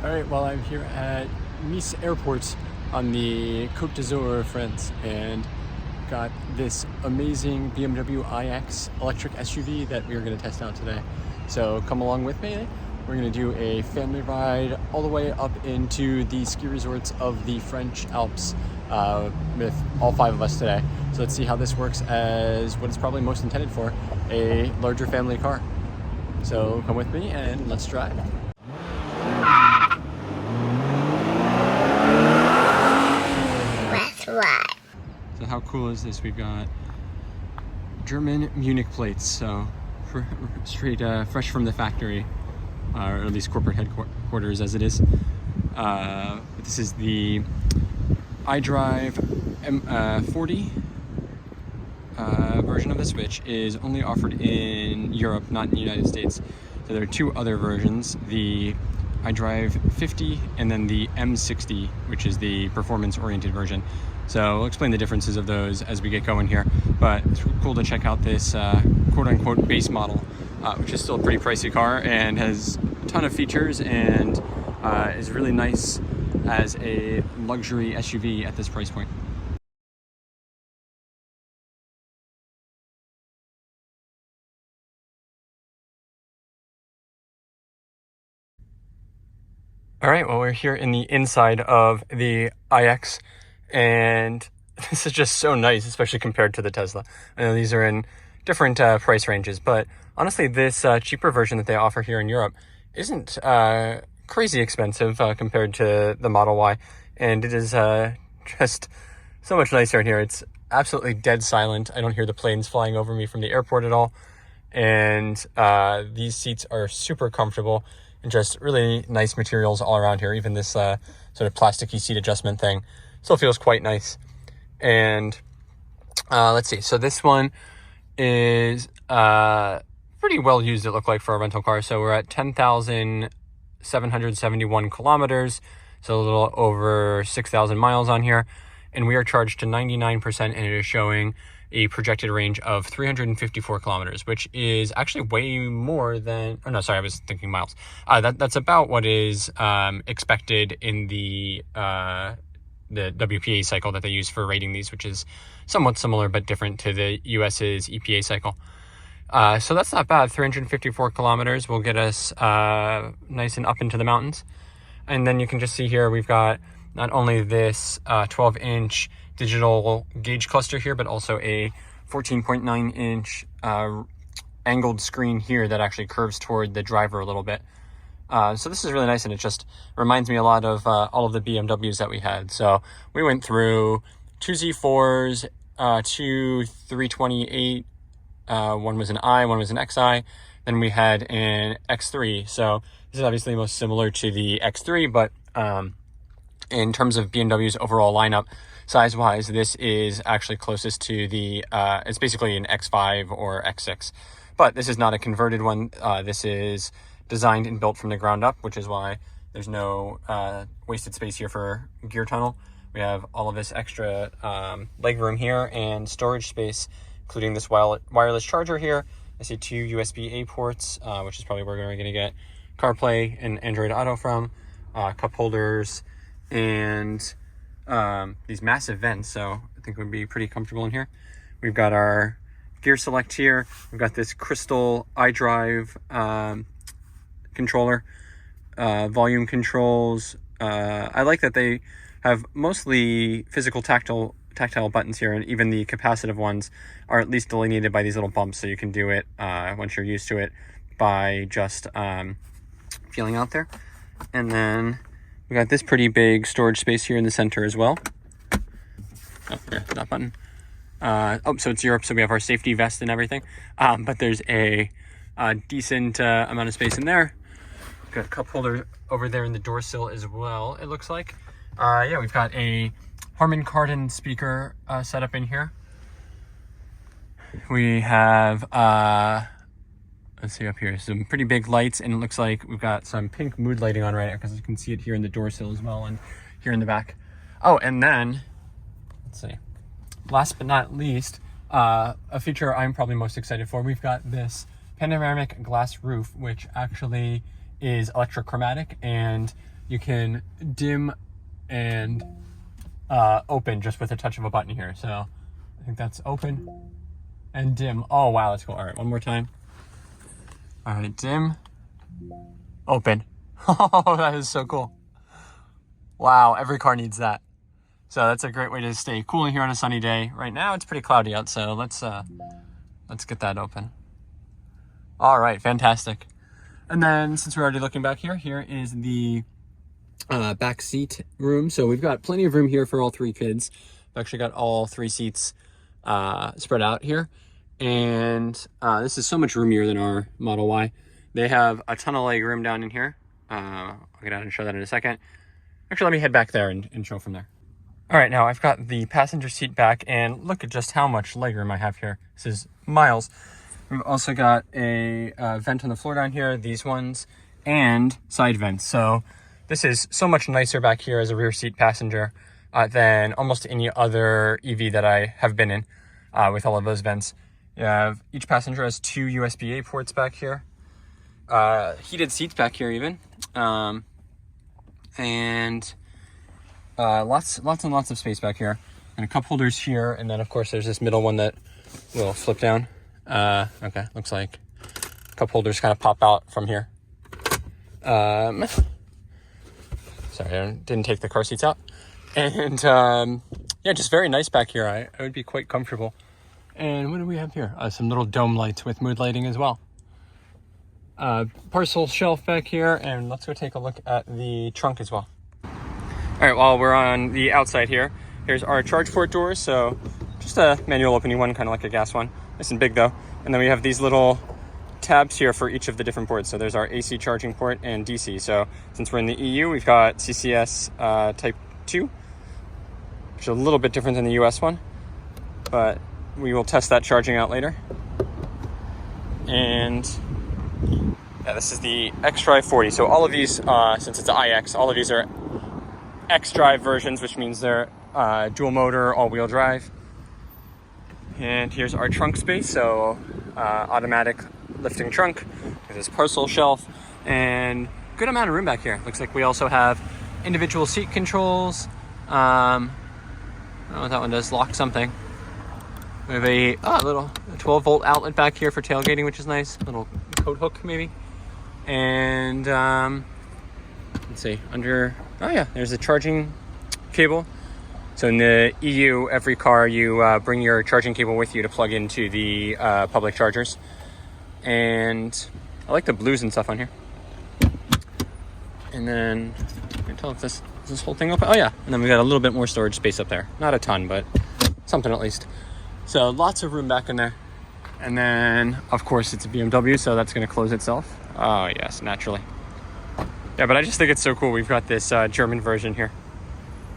All right, well, I'm here at Nice Airport on the Côte d'Azur, France, and got this amazing BMW iX electric SUV that we are going to test out today. So come along with me. We're going to do a family ride all the way up into the ski resorts of the French Alps with all 5 of us today. So let's see how this works as what it's probably most intended for, a larger family car. So come with me and let's drive. Right. So how cool is this? We've got German Munich plates, so straight fresh from the factory, or at least corporate headquarters as it is. This is the iDrive M40 version of this, which is only offered in Europe, not in the United States. So there are 2 other versions, the iDrive 50 and then the M60, which is the performance-oriented version. So we'll explain the differences of those as we get going here, but it's cool to check out this quote-unquote base model, which is still a pretty pricey car and has a ton of features and is really nice as a luxury SUV at this price point. All right, well, we're here in the inside of the iX, and this is just so nice, especially compared to the Tesla. I know these are in different price ranges, but honestly, this cheaper version that they offer here in Europe isn't crazy expensive compared to the Model Y, and it is just so much nicer in here. It's absolutely dead silent. I don't hear the planes flying over me from the airport at all, and these seats are super comfortable and just really nice materials all around here. Even this sort of plasticky seat adjustment thing still feels quite nice. And let's see, so this one is pretty well used, it looked like, for a rental car. So we're at 10,771 kilometers, so a little over 6,000 miles on here, and we are charged to 99%, and it is showing a projected range of 354 kilometers, which is actually way more than, oh no, sorry, I was thinking miles. That's about what is expected in the WPA cycle that they use for rating these, which is somewhat similar but different to the US's EPA cycle. So that's not bad. 354 kilometers will get us nice and up into the mountains. And then you can just see here, we've got not only this 12-inch digital gauge cluster here, but also a 14.9-inch angled screen here that actually curves toward the driver a little bit. So this is really nice, and it just reminds me a lot of all of the BMWs that we had. So we went through 2 Z4s, 2 328, one was an I, one was an XI, then we had an X3. So this is obviously most similar to the X3, but in terms of BMW's overall lineup, size-wise, this is actually closest to the, it's basically an X5 or X6. But this is not a converted one. This is designed and built from the ground up, which is why there's no wasted space here for gear tunnel. We have all of this extra legroom here and storage space, including this wireless charger here. I see 2 USB-A ports, which is probably where we're going to get CarPlay and Android Auto from, cup holders, and these massive vents, so I think we'd be pretty comfortable in here. We've got our gear select here. We've got this crystal iDrive controller, volume controls. I like that they have mostly physical tactile buttons here, and even the capacitive ones are at least delineated by these little bumps, so you can do it once you're used to it by just feeling out there. And then we got this pretty big storage space here in the center as well. Oh, yeah, that button. So it's Europe, so we have our safety vest and everything. But there's a decent amount of space in there. Got a cup holder over there in the door sill as well, it looks like. Yeah, we've got a Harman Kardon speaker set up in here. We have, let's see up here, some pretty big lights, and it looks like we've got some pink mood lighting on right now, because you can see it here in the door sill as well, and here in the back. Oh, and then, let's see, last but not least, a feature I'm probably most excited for, we've got this panoramic glass roof, which actually is electrochromatic and you can dim and open just with a touch of a button here. So I think that's open and dim. Oh, wow, that's cool. All right, one more time. All right, dim, open. Oh, that is so cool. Wow, every car needs that. So that's a great way to stay cool here on a sunny day. Right now it's pretty cloudy out, so let's get that open. All right, fantastic. And then since we're already looking back here, here is the back seat room. So we've got plenty of room here for all three kids. I've actually got all three seats spread out here. And this is so much roomier than our Model Y. They have a ton of leg room down in here. I'll get out and show that in a second. Actually, let me head back there and show from there. All right, now I've got the passenger seat back, and look at just how much legroom I have here. This is miles. We've also got a vent on the floor down here, these ones, and side vents. So this is so much nicer back here as a rear seat passenger than almost any other EV that I have been in with all of those vents. You have, each passenger has 2 USB-A ports back here. Heated seats back here even. And lots and lots of space back here, and a cup holders here, and then of course there's this middle one that will flip down. Okay, looks like cup holders kind of pop out from here. Sorry, I didn't take the car seats out. And yeah, just very nice back here. I would be quite comfortable. And what do we have here? Some little dome lights with mood lighting as well. Parcel shelf back here, and let's go take a look at the trunk as well. All right, while we're on the outside here, here's our charge port doors. So just a manual opening one, kind of like a gas one. Nice and big though. And then we have these little tabs here for each of the different ports. So there's our AC charging port and DC. So since we're in the EU, we've got CCS Type 2, which is a little bit different than the US one, but we will test that charging out later. And yeah, this is the xDrive 40. So all of these, since it's an iX, all of these are xDrive versions, which means they're dual motor, all-wheel drive. And here's our trunk space, so automatic lifting trunk. There's this parcel shelf, and good amount of room back here. Looks like we also have individual seat controls. I don't know what that one does, lock something. We have a little 12-volt outlet back here for tailgating, which is nice. Little coat hook maybe. And let's see, under, oh yeah, there's a charging cable. So in the EU, every car, you bring your charging cable with you to plug into the public chargers. And I like the blues and stuff on here. And then, I can tell if this whole thing open. Oh yeah, and then we got a little bit more storage space up there. Not a ton, but something at least. So lots of room back in there. And then, of course, it's a BMW, so that's gonna close itself. Oh yes, naturally. Yeah, but I just think it's so cool. We've got this German version here,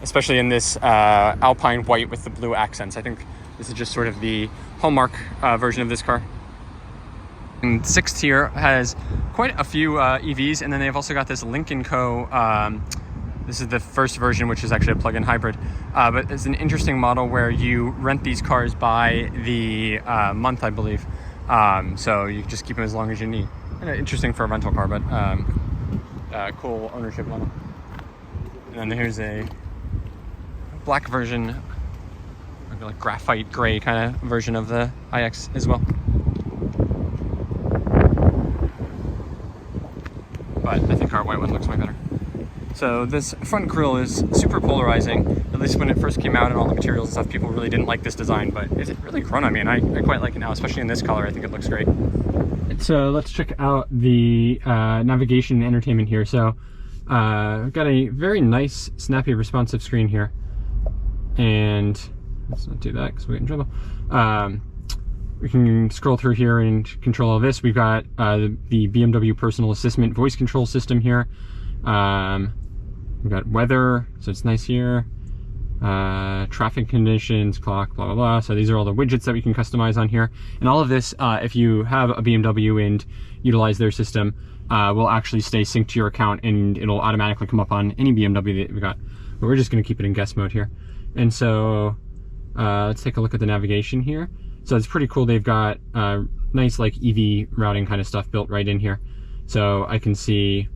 especially in this Alpine white with the blue accents. I think this is just sort of the hallmark version of this car. And sixth tier has quite a few EVs, and then they've also got this Lynk & Co. This is the first version, which is actually a plug-in hybrid. But it's an interesting model where you rent these cars by the month, I believe. So you just keep them as long as you need. Interesting for a rental car, but cool ownership model. And then here's a black version, like graphite gray kind of version of the iX as well. But I think our white one looks way better. So this front grille is super polarizing. At least when it first came out and all the materials and stuff, people really didn't like this design, but it's really grown on me, and I quite like it now, especially in this color. I think it looks great. So let's check out the navigation and entertainment here. So I've got a very nice, snappy, responsive screen here. And let's not do that because we'll get in trouble. We can scroll through here and control all this. We've got the BMW Personal Assistant voice control system here. We've got weather, so it's nice here. Traffic conditions, clock, blah, blah, blah. So these are all the widgets that we can customize on here. And all of this, if you have a BMW and utilize their system, will actually stay synced to your account, and it'll automatically come up on any BMW that we've got. But we're just gonna keep it in guest mode here. And so let's take a look at the navigation here. So it's pretty cool. They've got nice like EV routing kind of stuff built right in here. So I can see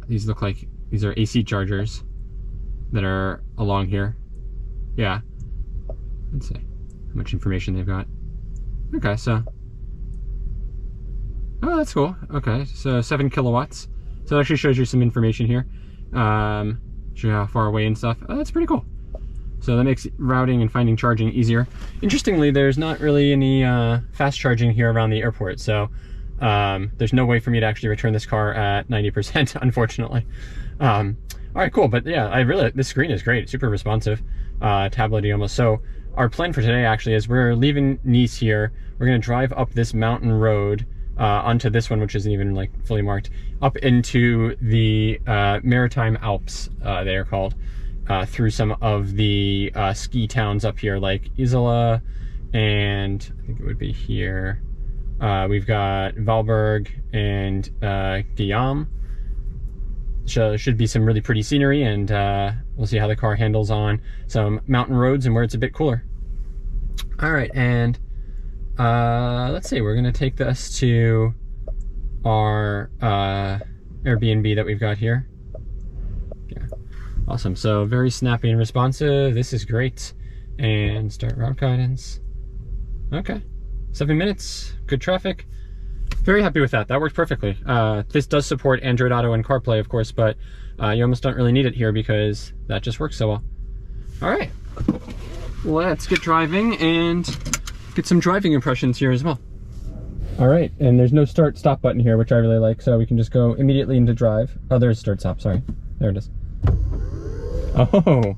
These look like these are AC chargers that are along here. Yeah. Let's see how much information they've got. Okay, so. Oh, that's cool. Okay, so 7 kilowatts. So it actually shows you some information here. Show you how far away and stuff. Oh, that's pretty cool. So that makes routing and finding charging easier. Interestingly, there's not really any fast charging here around the airport, so there's no way for me to actually return this car at 90%, unfortunately. All right, cool. But yeah, this screen is great. It's super responsive, tablet-y almost. So our plan for today actually is we're leaving Nice here. We're gonna drive up this mountain road onto this one, which isn't even like fully marked, up into the Maritime Alps, they are called, through some of the ski towns up here, like Isola, and I think it would be here. We've got Valberg and Guillaume. So there should be some really pretty scenery, and we'll see how the car handles on some mountain roads and where it's a bit cooler. All right, and let's see, we're gonna take this to our Airbnb that we've got here. Yeah, awesome. So very snappy and responsive. This is great. And start route guidance. Okay, 7 minutes, good traffic. Very happy with that. That worked perfectly. This does support Android Auto and CarPlay, of course, but you almost don't really need it here because that just works so well. All right, let's get driving and get some driving impressions here as well. All right, and there's no start stop button here, which I really like, so we can just go immediately into drive. Oh, there's start stop, sorry. There it is. Oh,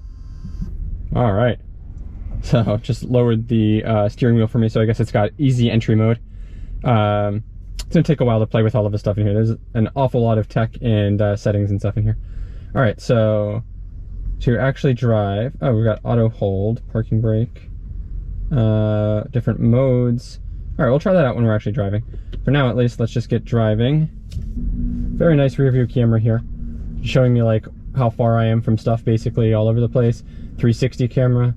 all right. So just lowered the steering wheel for me, so I guess it's got easy entry mode. It's gonna take a while to play with all of the stuff in here. There's an awful lot of tech and settings and stuff in here. All right, so to actually drive, oh, we've got auto hold, parking brake, different modes. All right, we'll try that out when we're actually driving. For now, at least, let's just get driving. Very nice rear view camera here, showing me like how far I am from stuff, basically all over the place. 360 camera.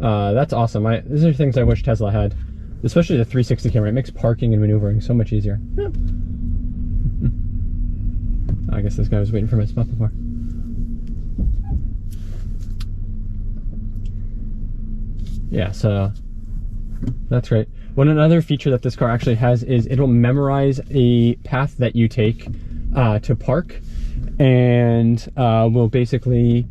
That's awesome. These are things I wish Tesla had, especially the 360 camera. It makes parking and maneuvering so much easier. Yeah. I guess this guy was waiting for my spot before. Yeah, so that's great. Another feature that this car actually has is it'll memorize a path that you take to park, and will basically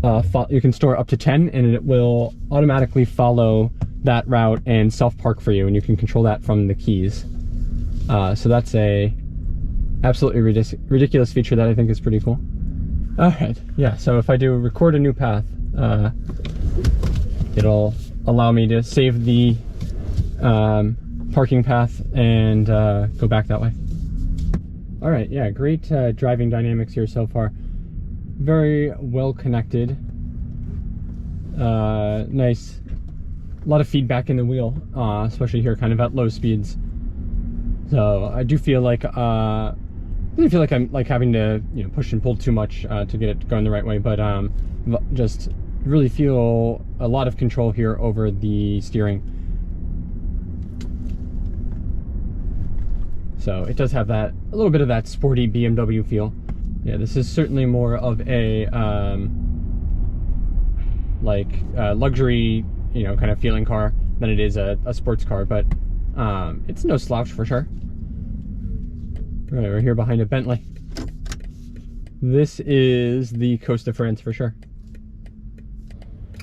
you can store up to 10, and it will automatically follow that route and self-park for you, and you can control that from the keys. So that's a absolutely ridiculous feature that I think is pretty cool. All right, yeah, so if I do record a new path, it'll allow me to save the parking path and go back that way. All right, yeah, great driving dynamics here so far. Very well connected. Nice. A lot of feedback in the wheel, especially here kind of at low speeds. So I do feel like I'm like having to, you know, push and pull too much to get it going the right way, but just really feel a lot of control here over the steering. So it does have a little bit of that sporty BMW feel. Yeah, this is certainly more of a luxury, you know, kind of feeling car than it is a sports car, but it's no slouch for sure. All right, we're here behind a Bentley. This is the Coast of France for sure.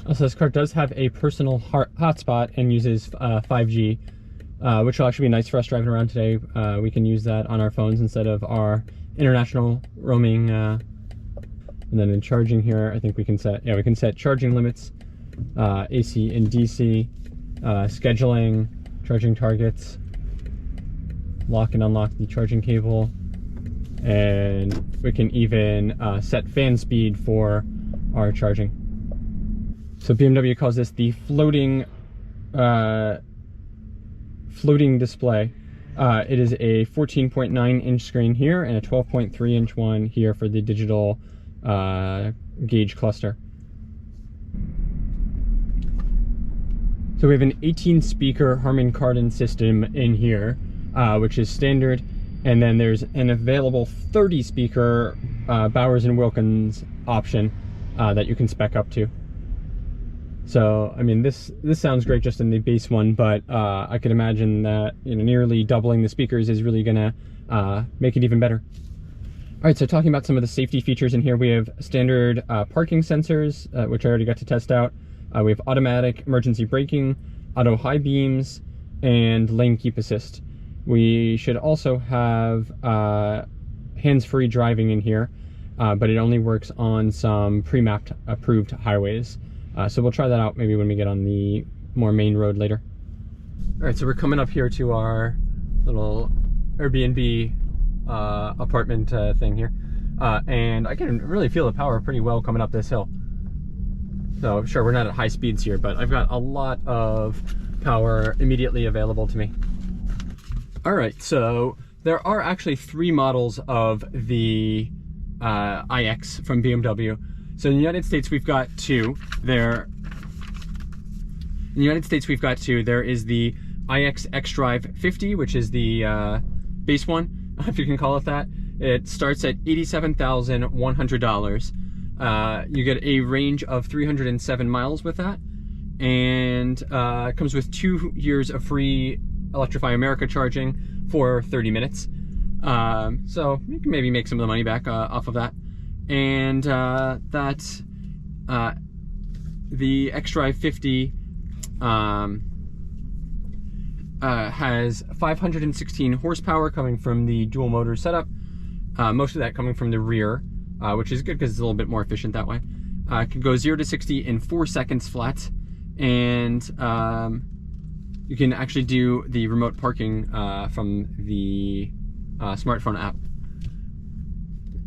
Also, this car does have a personal hotspot and uses 5G, which will actually be nice for us driving around today. We can use that on our phones instead of our international roaming. And then in charging here, I think we can set charging limits, AC and DC, scheduling, charging targets, lock and unlock the charging cable, and we can even set fan speed for our charging. So BMW calls this the floating display. It is a 14.9 inch screen here and a 12.3 inch one here for the digital gauge cluster. So we have an 18 speaker Harman Kardon system in here, which is standard. And then there's an available 30 speaker Bowers & Wilkins option that you can spec up to. So, I mean, this sounds great just in the base one, but I could imagine that, you know, nearly doubling the speakers is really gonna make it even better. All right, so talking about some of the safety features in here, we have standard parking sensors, which I already got to test out. We have automatic emergency braking, auto high beams, and lane keep assist. We should also have hands-free driving in here, but it only works on some pre-mapped approved highways. So we'll try that out maybe when we get on the more main road later. All right, so we're coming up here to our little Airbnb apartment thing here. And I can really feel the power pretty well coming up this hill. So sure, we're not at high speeds here, but I've got a lot of power immediately available to me. All right, so there are actually 3 models of the iX from BMW. So in the United States, we've got 2. There is the iX xDrive 50, which is the base one, if you can call it that. It starts at $87,100. You get a range of 307 miles with that, and it comes with 2 years of free Electrify America charging for 30 minutes. So you can maybe make some of the money back off of that. And the xDrive 50 has 516 horsepower coming from the dual motor setup. Most of that coming from the rear, which is good because it's a little bit more efficient that way. It can go 0 to 60 in 4 seconds flat, and you can actually do the remote parking from the smartphone app.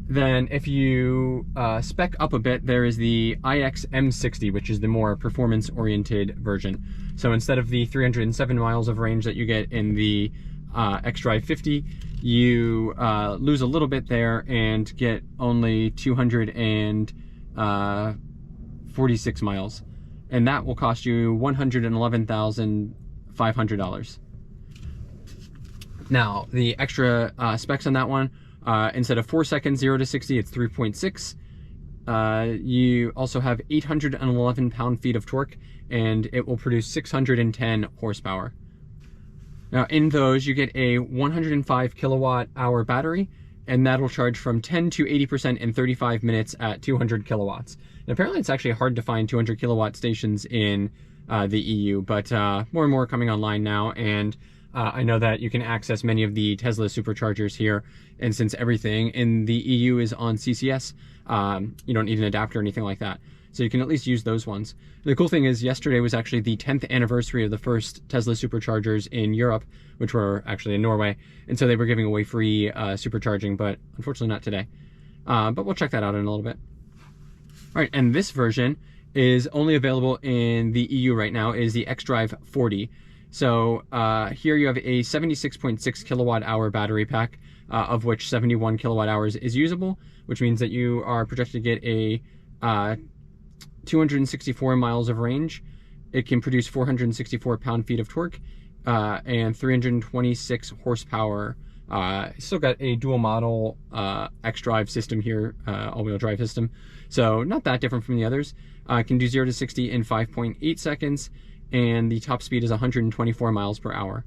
Then if you spec up a bit, there is the iX M60, which is the more performance-oriented version. So instead of the 307 miles of range that you get in the xDrive 50, you lose a little bit there and get only 246 miles. And that will cost you $111,500. Now, the extra specs on that one, instead of 4 seconds 0 to 60, it's 3.6. You also have 811 pound-feet of torque, and it will produce 610 horsepower. Now, in those, you get a 105 kilowatt-hour battery, and that'll charge from 10 to 80% in 35 minutes at 200 kilowatts. And apparently, it's actually hard to find 200 kilowatt stations in the EU, but more and more coming online now, and I know that you can access many of the Tesla superchargers here, and since everything in the EU is on CCS, you don't need an adapter or anything like that. So you can at least use those ones. The cool thing is yesterday was actually the 10th anniversary of the first Tesla superchargers in Europe, which were actually in Norway. And so they were giving away free supercharging, but unfortunately not today. But we'll check that out in a little bit. All right, and this version is only available in the EU right now, is the xDrive 40. So here you have a 76.6 kilowatt hour battery pack, of which 71 kilowatt hours is usable, which means that you are projected to get a 264 miles of range. It can produce 464 pound-feet of torque and 326 horsepower. Still got a dual model xDrive system here, all-wheel drive system. So not that different from the others. It can do 0 to 60 in 5.8 seconds, and the top speed is 124 miles per hour.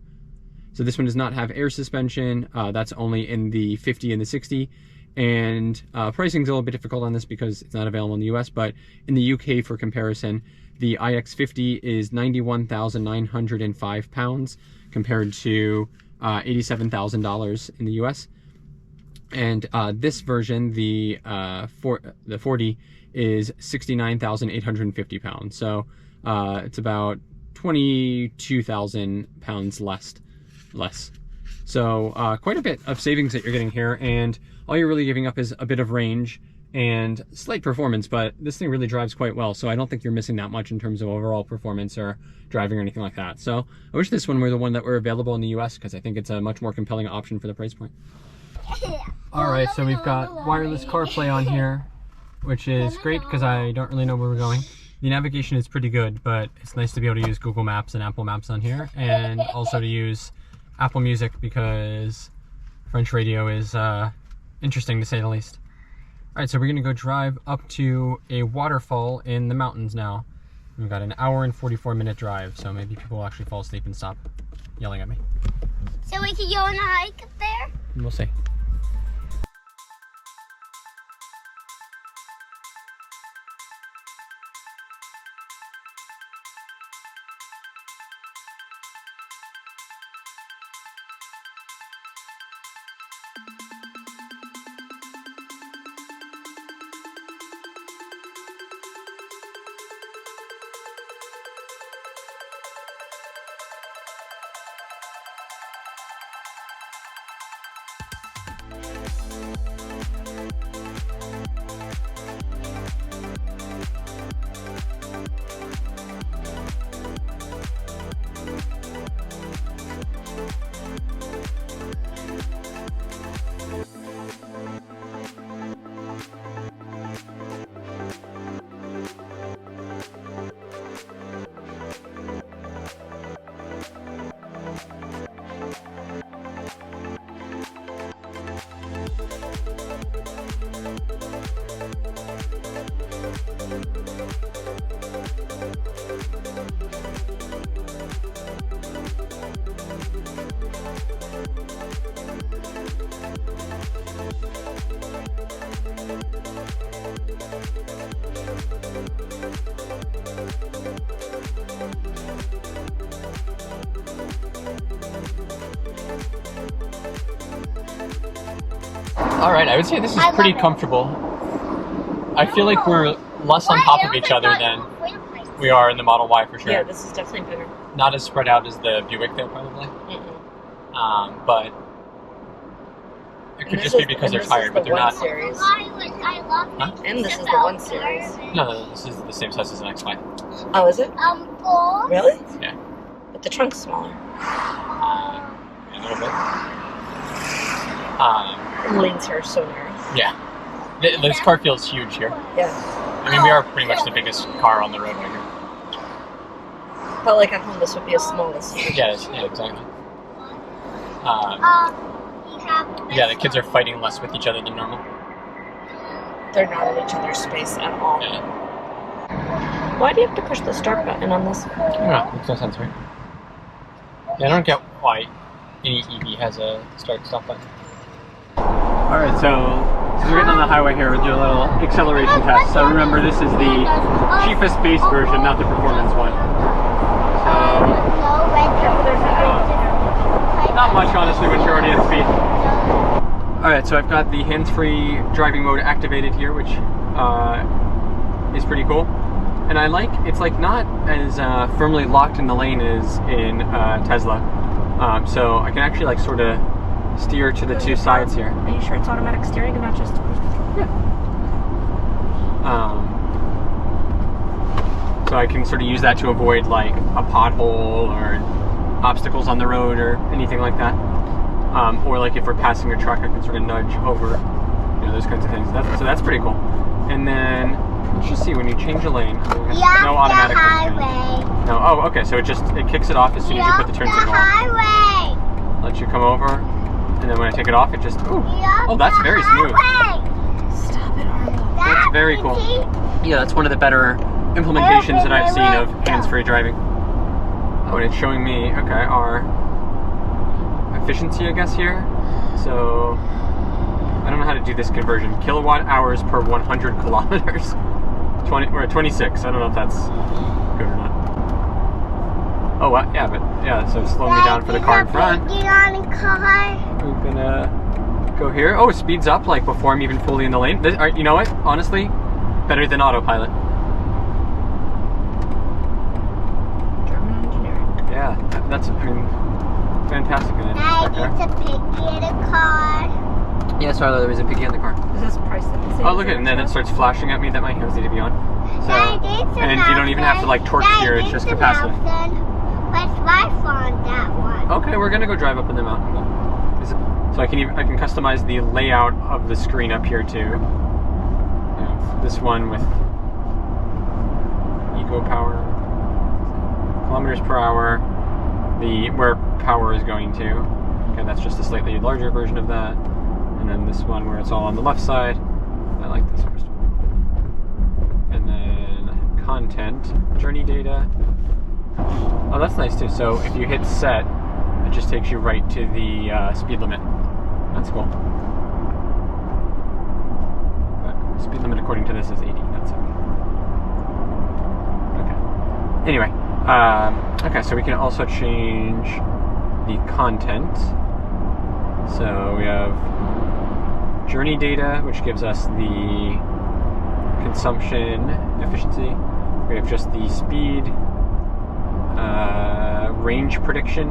So this one does not have air suspension. That's only in the 50 and the 60. And pricing is a little bit difficult on this because it's not available in the US, but in the UK, for comparison, the iX50 is 91,905 pounds compared to $87,000 in the US. And this version, the 40, is 69,850 pounds. So it's about 22,000 pounds less. So quite a bit of savings that you're getting here, and all you're really giving up is a bit of range and slight performance, but this thing really drives quite well, so I don't think you're missing that much in terms of overall performance or driving or anything like that. So I wish this one were the one that were available in the US, because I think it's a much more compelling option for the price point. All right, so we've got wireless CarPlay on here, which is great because I don't really know where we're going. The navigation is pretty good, but it's nice to be able to use Google Maps and Apple Maps on here, and also to use Apple Music because French radio is interesting to say the least. All right, so we're gonna go drive up to a waterfall in the mountains now. We've got an hour and 44-minute drive, so maybe people will actually fall asleep and stop yelling at me. So we can go on a hike up there? We'll see. All right, I would say this is pretty comfortable. I feel like we're less on top of each other than we are in the Model Y for sure. Yeah, this is definitely bigger. Not as spread out as the Buick though, probably. But it could just be because they're tired, but they're not. Series. Huh? And this is the 1 Series. No, this is the same size as an X5. Oh, is it? Really? Yeah. But the trunk's smaller. A little bit. Lanes here are so narrow. Yeah. This car feels huge here. Yeah. I mean, we are pretty much the biggest car on the road right here. But like at home, this would be a smallest. Yeah, exactly. Yeah, the kids are fighting less with each other than normal. They're not in each other's space at all. Yeah. Why do you have to push the start button on this? I don't know, makes no sense, right? Yeah, I don't get why any EV has a start-stop button. Alright, so we're getting on the highway here, we'll do a little acceleration test. So remember, this is the cheapest base version, not the performance one. So, not much, honestly, once you're already at speed. Alright, so I've got the hands-free driving mode activated here, which is pretty cool. And I like, it's like not as firmly locked in the lane as in Tesla. So I can actually like sort of steer to the two sides here. Are you sure it's automatic steering and not just... Yeah. So I can sort of use that to avoid like a pothole or obstacles on the road or anything like that. Or like if we're passing a truck, I can sort of nudge over, you know, those kinds of things. So that's pretty cool. And then let's just see, when you change a lane, no automatic lane change. No, oh, okay, so it kicks it off as soon as you put the turn signal on. Lets you come over, and then when I take it off, it just, ooh, oh, that's very smooth. Stop it, Arlo. That's very cool. Yeah, that's one of the better implementations that I've seen of hands-free driving. Oh, and it's showing me, okay, our efficiency, I guess, here. So, I don't know how to do this conversion. Kilowatt hours per 100 kilometers. We're at 26. I don't know if that's good or not. Oh, yeah, but yeah, so slow me down for the car in front. We're gonna go here. Oh, it speeds up like before I'm even fully in the lane. You know what? Honestly, better than autopilot. German engineering. Yeah, that's, I mean, fantastic. It's a piggy in a car. Yeah, sorry, there was a piggy in the car. Is this price that they say? Oh, look at it, and then it starts flashing at me that my hands need to be on. So, and you don't even have to like torque steer, it's just capacitive. Let's life on that one. Okay, we're gonna go drive up in the mountain. So I can customize the layout of the screen up here too. You know, this one with eco power, kilometers per hour, where power is going to. Okay, that's just a slightly larger version of that. And then this one where it's all on the left side. I like this first one. And then content, journey data. Oh, that's nice too. So if you hit set, it just takes you right to the speed limit. That's cool. But speed limit according to this is 80, not 70. Okay. Anyway, okay, so we can also change the content. So we have journey data, which gives us the consumption efficiency. We have just the speed, range prediction,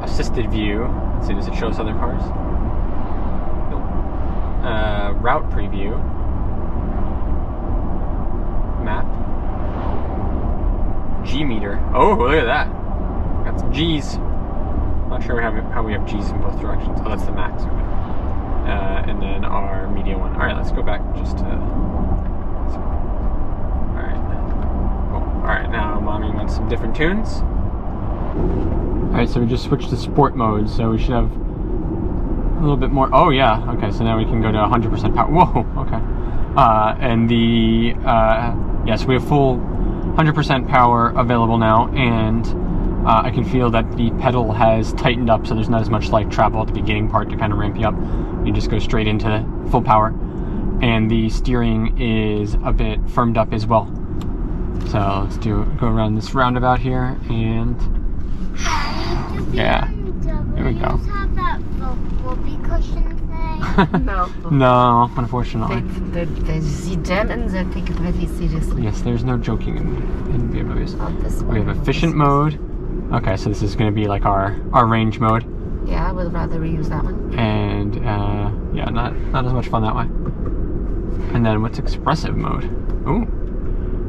assisted view. Let's see, does it show us other cars? Nope. Route preview, map, G meter. Oh, look at that. Got some G's. Not sure how we have G's in both directions. Oh, that's the max. Okay. And then our media one. All right, let's go back just to. All right. Cool. All right, now mommy wants some different tunes. All right, so we just switched to sport mode, so we should have a little bit more. Oh yeah. Okay, so now we can go to 100% power. Whoa. Okay. And the yes, we have full 100% power available now, and I can feel that the pedal has tightened up, so there's not as much like travel at the beginning part to kind of ramp you up. You just go straight into full power, and the steering is a bit firmed up as well. So let's go around this roundabout here, and yeah, there we go. Have that whoopee cushion thing? No. No, unfortunately. They see them and they take it very seriously. Yes, there's no joking in BMWs. Not this one. We have efficient mode. Okay, so this is going to be like our range mode. Yeah, I would rather reuse that one. And yeah, not as much fun that way. And then what's expressive mode? Ooh,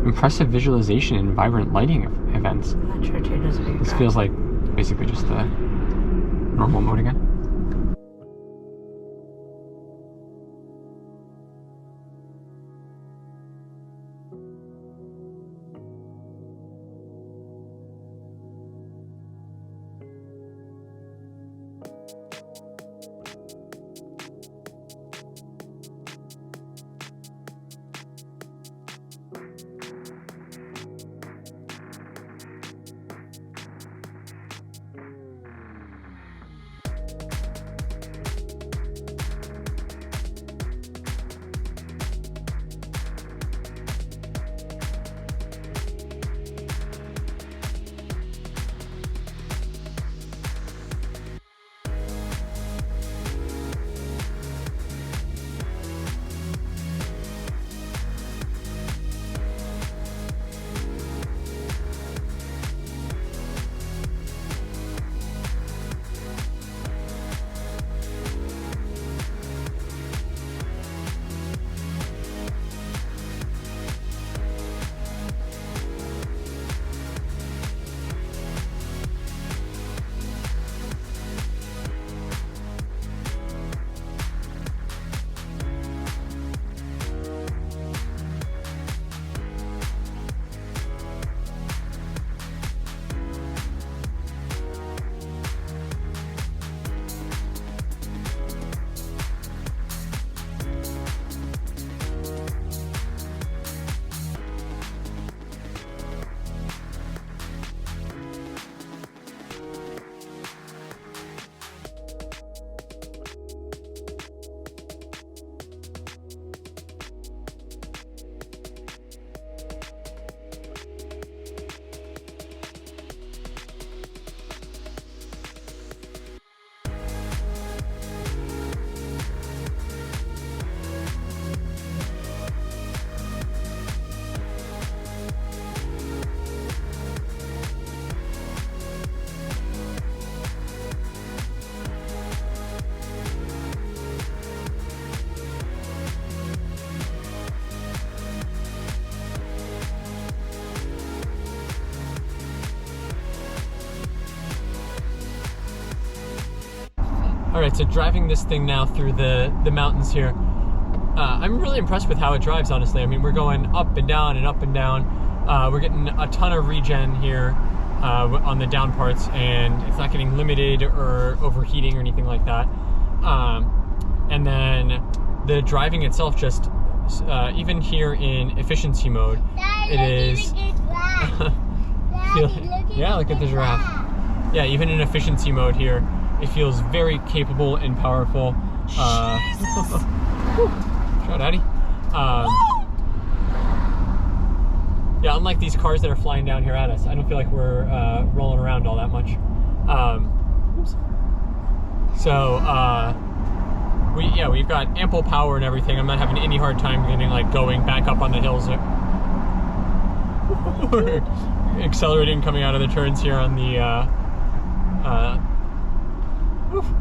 impressive visualization and vibrant lighting events. I'm not sure Trader's big. This feels like basically just the normal mode again. All right, so driving this thing now through the mountains here, I'm really impressed with how it drives, honestly. I mean, we're going up and down and up and down. We're getting a ton of regen here. on the down parts, and it's not getting limited or overheating or anything like that. And then the driving itself, just even here in efficiency mode, it is. Yeah, look at the giraffe. Yeah, even in efficiency mode here, it feels very capable and powerful. Shout Daddy. Yeah, unlike these cars that are flying down here at us, I don't feel like we're rolling around all that much. We've got ample power and everything. I'm not having any hard time getting going back up on the hills. Accelerating, coming out of the turns here on the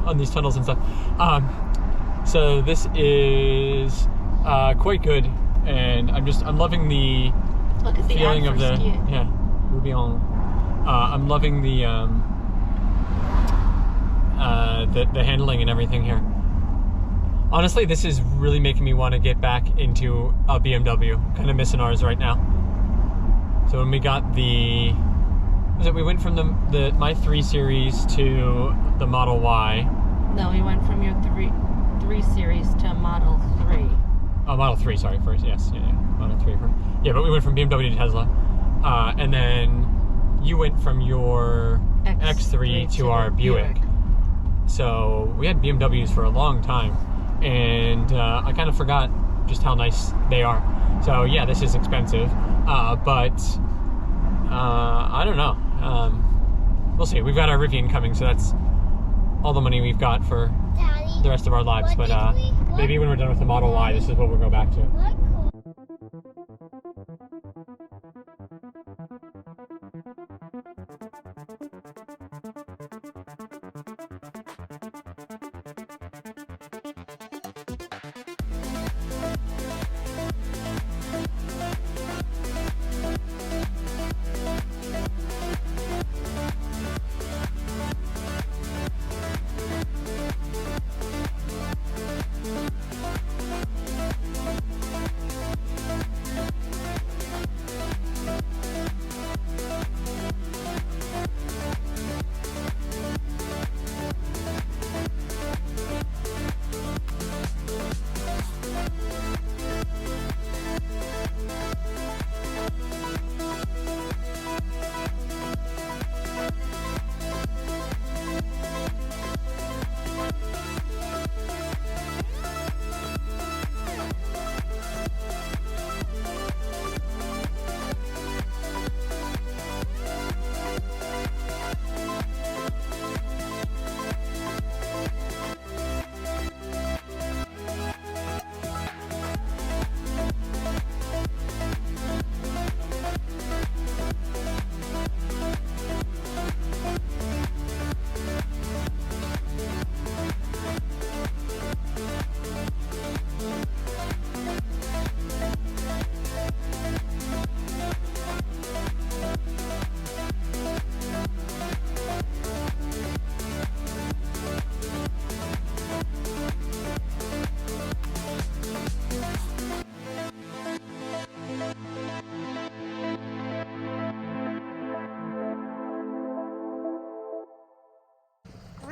on these tunnels and stuff. So this is quite good, and I'm loving the Look at the feeling of the skiing. Roubion. I'm loving the handling and everything here. Honestly, this is really making me want to get back into a BMW. Kind of missing ours right now. So when we got we went from my 3 Series to the Model Y. No, we went from your 3 Series to Model 3. Oh, Model 3, sorry, first, yes. Yeah, Model 3 first. Yeah, but we went from BMW to Tesla. And then you went from your X3 to our Buick. So we had BMWs for a long time. And I kind of forgot just how nice they are. So yeah, this is expensive. But I don't know. We'll see. We've got our Rivian coming, so that's all the money we've got for Daddy, the rest of our lives. But maybe when we're done with the Model Y, this is what we'll go back to.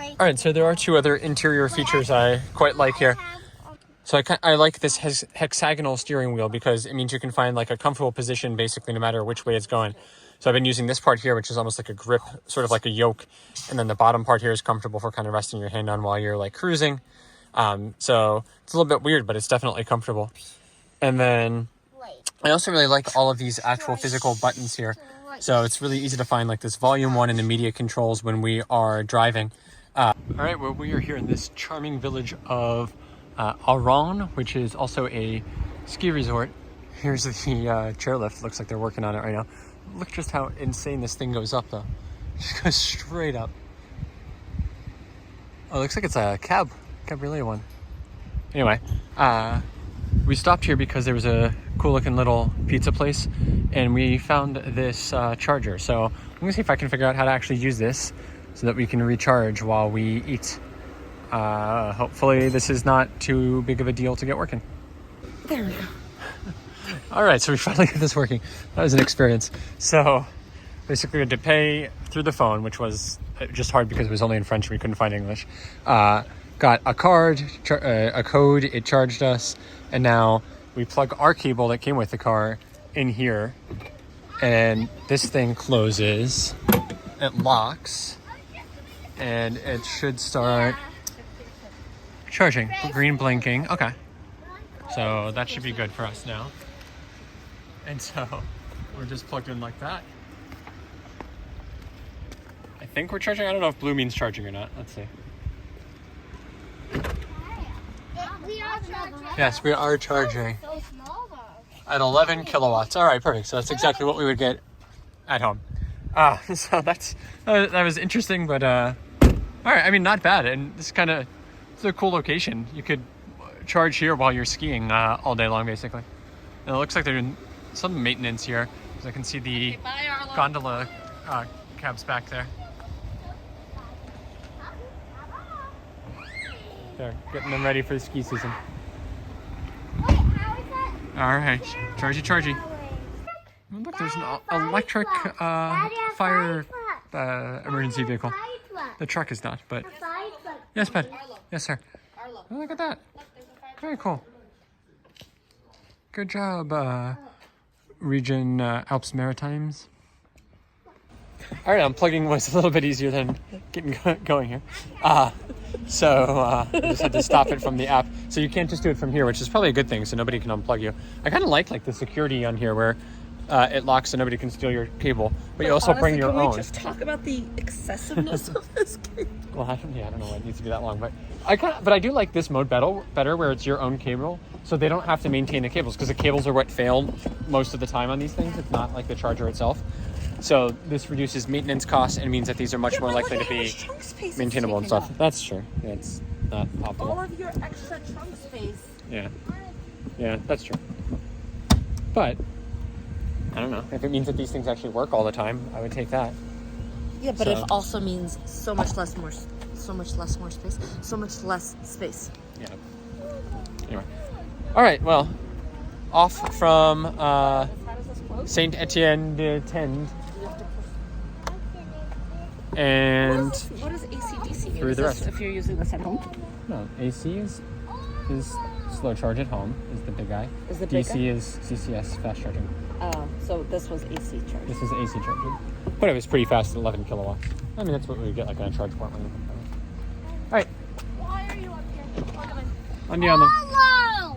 what All right, so there are 2 other interior features I quite like here. So I like this hexagonal steering wheel because it means you can find a comfortable position basically no matter which way it's going. So I've been using this part here, which is almost like a grip, sort of like a yoke. And then the bottom part here is comfortable for kind of resting your hand on while you're cruising. So it's a little bit weird, but it's definitely comfortable. And then I also really like all of these actual physical buttons here. So it's really easy to find this volume 1 and immediate controls when we are driving. All right, well, we are here in this charming village of Aran, which is also a ski resort. Here's the chairlift. Looks like they're working on it right now. Look just how insane this thing goes up, though. It just goes straight up. Oh, it looks like it's a cabriolet one. Anyway, we stopped here because there was a cool looking little pizza place, and we found this charger. So I'm gonna see if I can figure out how to actually use this so that we can recharge while we eat. Hopefully this is not too big of a deal to get working. There we go. All right, so we finally got this working. That was an experience. So Basically, we had to pay through the phone, which was just hard because it was only in French and we couldn't find English. Got a card, a code, it charged us, and now we plug our cable that came with the car in here, and this thing closes, it locks, and it should start charging. Green blinking. Okay. So that should be good for us now. And so we're just plugged in like that. I think we're charging. I don't know if blue means charging or not. Let's see. We are charging. Yes, we are charging So small though. at 11 kilowatts. All right, perfect. So that's exactly what we would get at home. So that was interesting, but all right. I mean, not bad. And this it's a cool location. You could charge here while you're skiing all day long, basically. And it looks like they're doing some maintenance here, because I can see the Bye, Arlo. gondola cabs back there. They're getting them ready for the ski season. Wait, how is that? All right, chargy. Oh, look, there's an electric fire emergency vehicle. The truck is not, but yes, bud. Yes, sir. Arlo. Oh, look at that. Look, there's a fire. Very cool. Good job, Region Alps Maritimes. All right, unplugging was a little bit easier than getting going here. So I just had to stop it from the app. So you can't just do it from here, which is probably a good thing, so nobody can unplug you. I kind of like the security on here where it locks so nobody can steal your cable, but you also bring your can own. We just talk about the excessiveness of this cable? Well, I don't know why it needs to be that long, but I do like this mode better where it's your own cable, so they don't have to maintain the cables, because the cables are what fail most of the time on these things. It's not like the charger itself. So this reduces maintenance costs and means that these are much more likely to be maintainable and stuff. That's true. Yeah, it's not optimal. All of your extra trunk space. Yeah, that's true. But I don't know. If it means that these things actually work all the time, I would take that. Yeah, but So- it also means so much less space. So much less space. Yeah. Anyway. All right. Well, off from How does this close? Saint Etienne de Tende and What is AC/DC mean? Through Is the this rest. if you're using this at home? no, AC is slow charge at home is the big guy. Is the big DC guy? is CCS fast charging. So this was AC charge. This is AC charging, but it was pretty fast at 11 kilowatts. I mean, that's what we would get like on a charge port. All right, Why are you up here? on the other. Hello!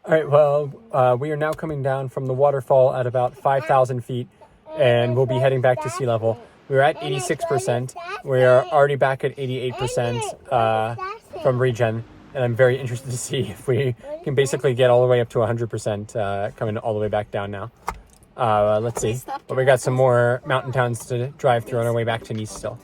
All right, well, we are now coming down from the waterfall at about 5,000 feet, and we'll be heading back to sea level. We're at 86%. We are already back at 88% from regen, and I'm very interested to see if we can basically get all the way up to 100% coming all the way back down now. Let's see. But we got some more mountain towns to drive through on our way back to Nice still.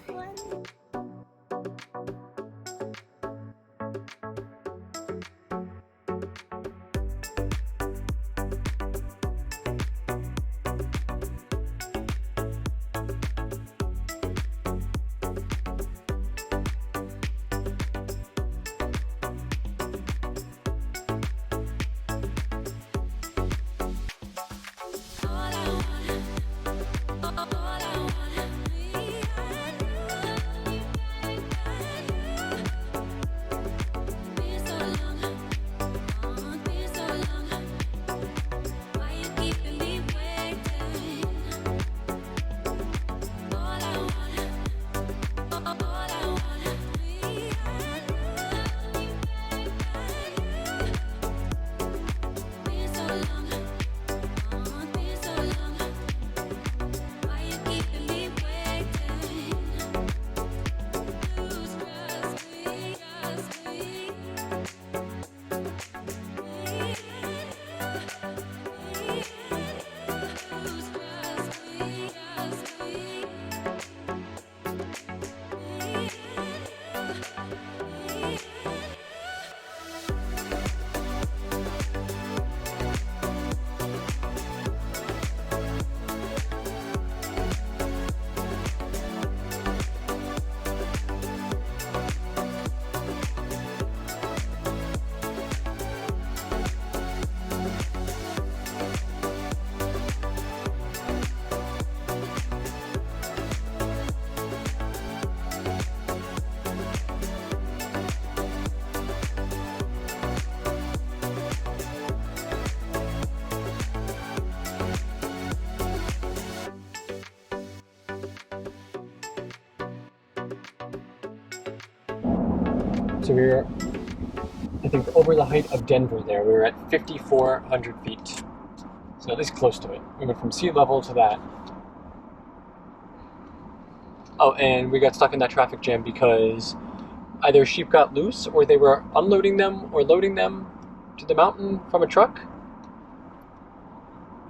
All I want, So we were, I think, over the height of Denver there. We were at 5,400 feet. So at least close to it. We went from sea level to that. Oh, and we got stuck in that traffic jam because either sheep got loose or they were unloading them or loading them to the mountain from a truck.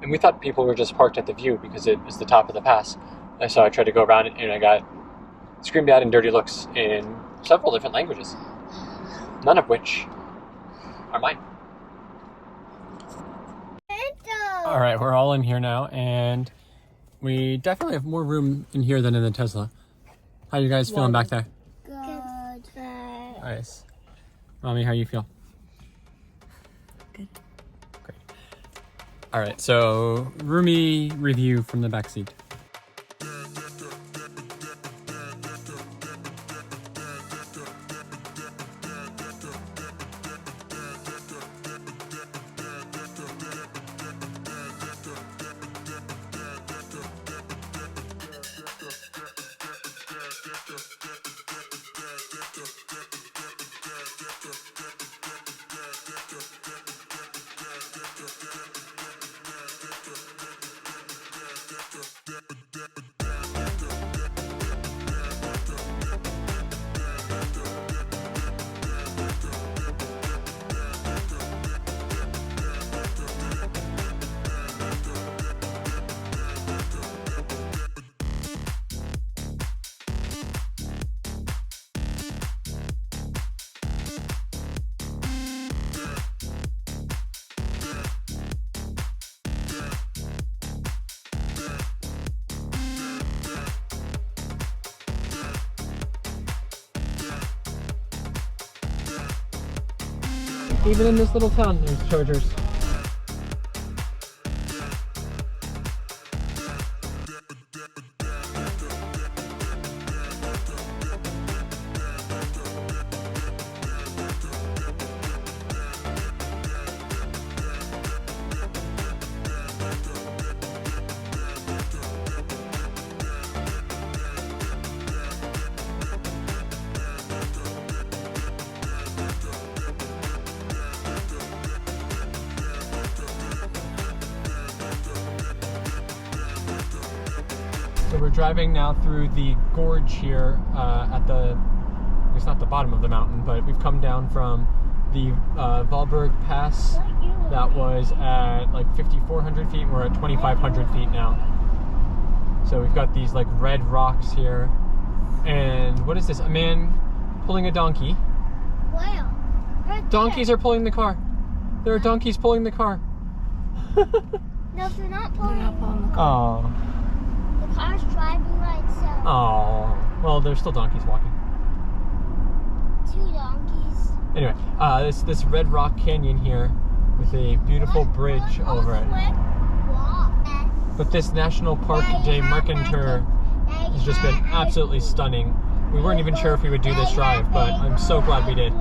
And we thought people were just parked at the view because it was the top of the pass. And so I tried to go around it and I got screamed at and dirty looks in several different languages. None of which are mine. All right, we're all in here now, and we definitely have more room in here than in the Tesla. How you guys feeling back there? Good. Nice. Mommy, how you feel? Good. Great. All right, so roomy review from the back seat. Even in this little town, there's chargers. So we're driving now through the gorge here at the, it's not the bottom of the mountain, but we've come down from the Valberg Pass that was at like 5,400 feet. We're at 2,500 feet now. So we've got these like red rocks here. And what is this? A man pulling a donkey. Wow. Right Donkeys are pulling the car. There are donkeys pulling the car. No, they're not pulling. They're not pulling the car. Oh. The car's driving by itself. Oh. Well, there's still donkeys walking. 2 donkeys. Anyway, this Red Rock Canyon here with a beautiful bridge over it. But this National Park de Mercantour has just been absolutely stunning. We weren't even sure if we would do this drive, but I'm so glad we did.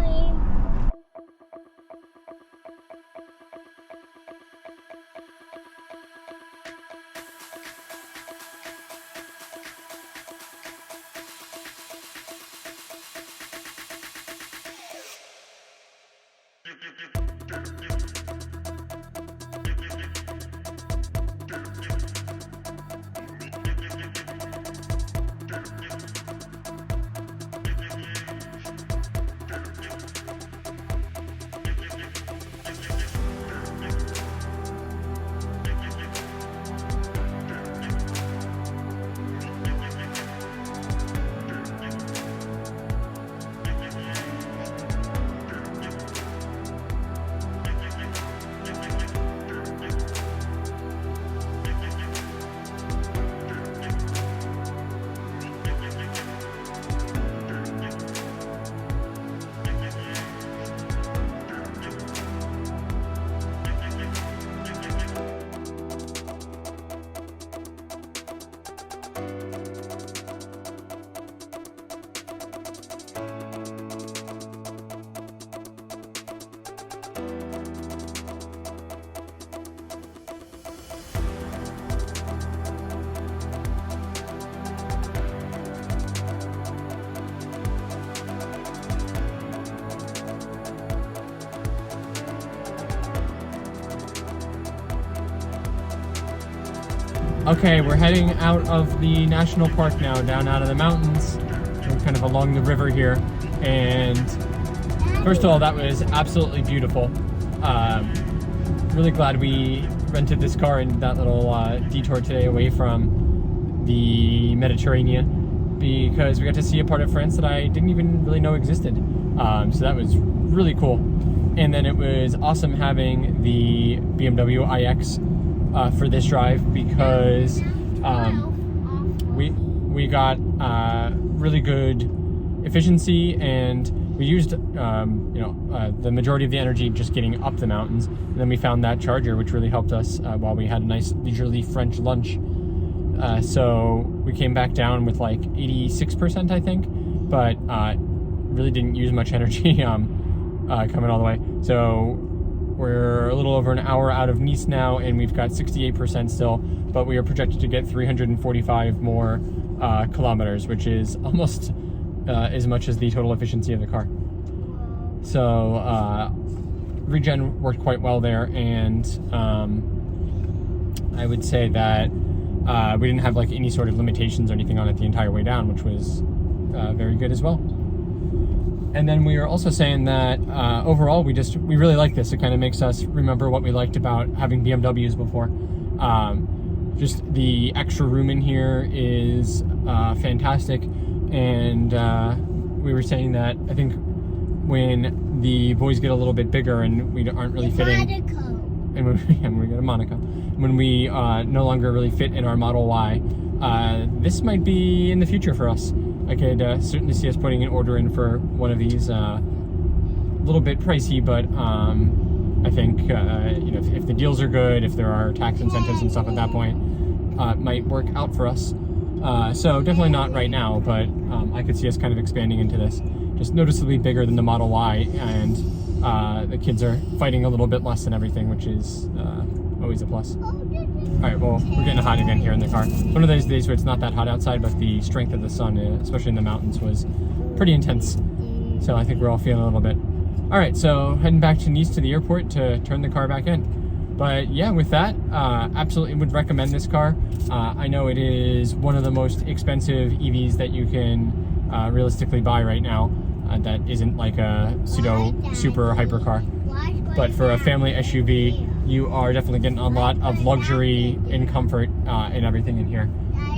Okay, we're heading out of the national park now, down out of the mountains. We're kind of along the river here. And first of all, that was absolutely beautiful. Really glad we rented this car and that little detour today away from the Mediterranean, because we got to see a part of France that I didn't even really know existed. So that was really cool. And then it was awesome having the BMW iX for this drive, because we got really good efficiency, and we used the majority of the energy just getting up the mountains, and then we found that charger which really helped us while we had a nice leisurely French lunch. So we came back down with like 86% I think, but really didn't use much energy coming all the way. So we're a little over an hour out of Nice now, and we've got 68% still, but we are projected to get 345 more kilometers, which is almost as much as the total efficiency of the car. So regen worked quite well there, and I would say that we didn't have like any sort of limitations or anything on it the entire way down, which was very good as well. And then we were also saying that overall we really like this. It kind of makes us remember what we liked about having BMWs before. Just the extra room in here is fantastic. And we were saying that I think when the boys get a little bit bigger and we aren't really fitting, and when we get a Monaco, when we no longer really fit in our Model Y, this might be in the future for us. I could certainly see us putting an order in for one of these. A little bit pricey, but I think if the deals are good, if there are tax incentives and stuff at that point, it might work out for us. So definitely not right now, but I could see us kind of expanding into this. Just noticeably bigger than the Model Y, and the kids are fighting a little bit less and everything, which is always a plus. Alright, well, we're getting hot again here in the car. One of those days where it's not that hot outside, but the strength of the sun, especially in the mountains, was pretty intense. So I think we're all feeling a little bit. Alright, so heading back to Nice to the airport to turn the car back in. But yeah, with that, absolutely would recommend this car. I know it is one of the most expensive EVs that you can realistically buy right now. That isn't like a pseudo super hypercar. But for a family SUV, you are definitely getting a lot of luxury and comfort and everything in here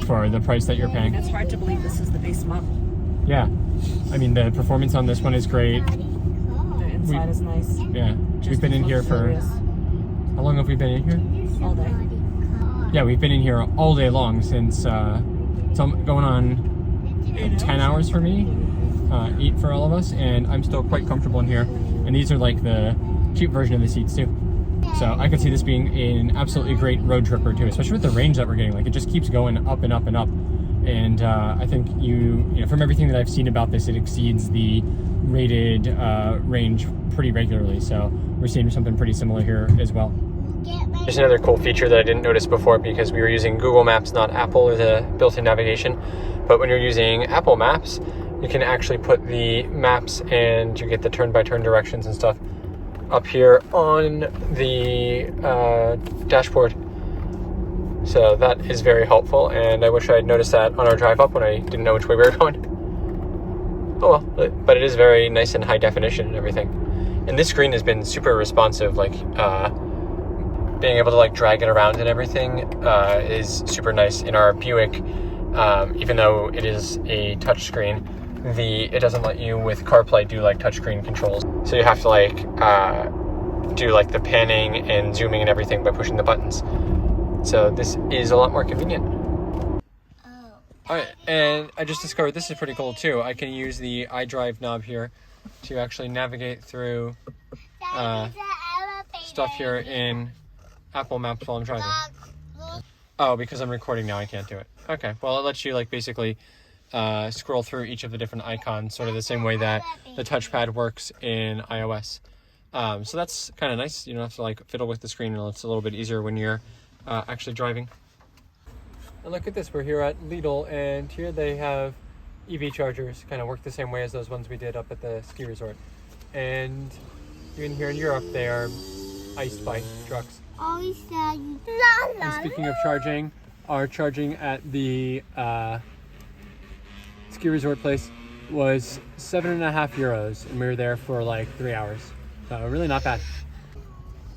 for the price that you're paying. It's hard to believe this is the base model. Yeah, I mean the performance on this one is great. The inside is nice. Yeah, we've been in here for, how long have we been in here? All day. Yeah, we've been in here all day long since it's going on 10 hours for me, 8 for all of us, and I'm still quite comfortable in here. And these are like the cheap version of the seats too. So I could see this being an absolutely great road tripper too, especially with the range that we're getting. Like it just keeps going up and up and up. And I think from everything that I've seen about this, it exceeds the rated range pretty regularly. So we're seeing something pretty similar here as well. There's another cool feature that I didn't notice before because we were using Google Maps, not Apple, as a built-in navigation. But when you're using Apple Maps, you can actually put the maps and you get the turn-by-turn directions and stuff up here on the dashboard. So that is very helpful, and I wish I had noticed that on our drive up when I didn't know which way we were going. Oh well, but it is very nice and high definition and everything. And this screen has been super responsive, like being able to like drag it around and everything is super nice. In our Buick, even though it is a touch screen, it doesn't let you with CarPlay do like touchscreen controls. So you have to like do like the panning and zooming and everything by pushing the buttons. So this is a lot more convenient. Alright, and I just discovered this is pretty cool too. I can use the iDrive knob here to actually navigate through stuff here in Apple Maps while I'm driving. Oh, because I'm recording now I can't do it. Okay, well it lets you like basically scroll through each of the different icons, sort of the same way that the touchpad works in iOS. So that's kind of nice. You don't have to like fiddle with the screen, and it's a little bit easier when you're actually driving. And look at this, we're here at Lidl, and here they have EV chargers, kind of work the same way as those ones we did up at the ski resort. And even here in Europe, they are iced by trucks. And speaking of charging, our charging at the ski resort place was €7.50, and we were there for like 3 hours. So really not bad.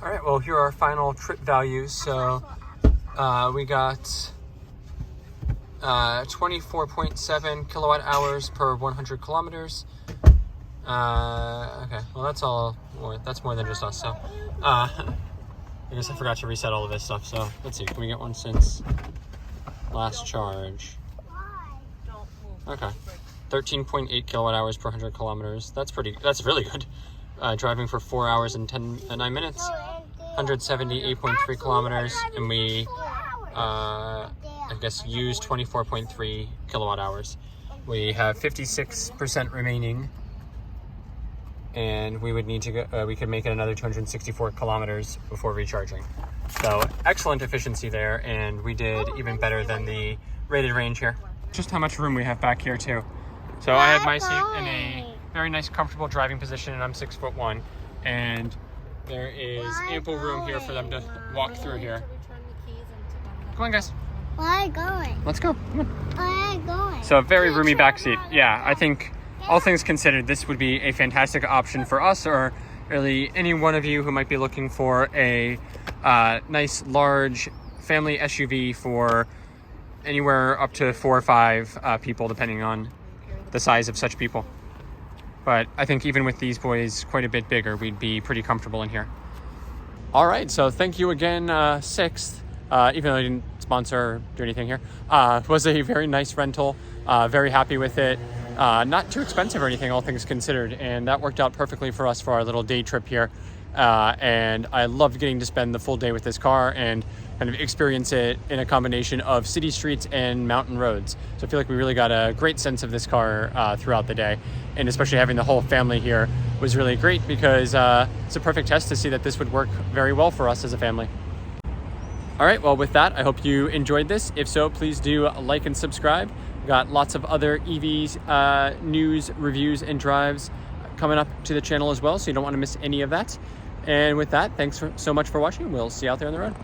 All right, well, here are our final trip values. So we got 24.7 kilowatt hours per 100 kilometers. Okay, well, that's more than just us. So I guess I forgot to reset all of this stuff. So let's see, can we get one since last charge? Okay, 13.8 kilowatt hours per 100 kilometers. That's really good. Driving for 4 hours and 9 minutes, 178.3 kilometers, and we I guess used 24.3 kilowatt hours. We have 56% remaining, and we would need to go, we could make it another 264 kilometers before recharging. So excellent efficiency there, and we did even better than the rated range here. Just how much room we have back here too. So I have my seat in a very nice, comfortable driving position, and I'm 6'1", and there is ample room here for them to walk through here. Come on, guys. Where are you going? Let's go. Come on. Where are you going? So a very roomy back seat. Yeah, I think all things considered, this would be a fantastic option for us, or really any one of you who might be looking for a nice, large family SUV for anywhere up to 4 or 5 people, depending on the size of such people. But I think even with these boys quite a bit bigger, we'd be pretty comfortable in here. All right, so thank you again, Sixt, even though I didn't sponsor or do anything here. It was a very nice rental, very happy with it. Not too expensive or anything, all things considered, and that worked out perfectly for us for our little day trip here. And I loved getting to spend the full day with this car and kind of experience it in a combination of city streets and mountain roads. So I feel like we really got a great sense of this car throughout the day, and especially having the whole family here was really great, because it's a perfect test to see that this would work very well for us as a family. All right, well, with that, I hope you enjoyed this. If so, please do like and subscribe. We've got lots of other EVs, news, reviews, and drives coming up to the channel as well, so you don't want to miss any of that. And with that, thanks so much for watching. We'll see you out there on the road.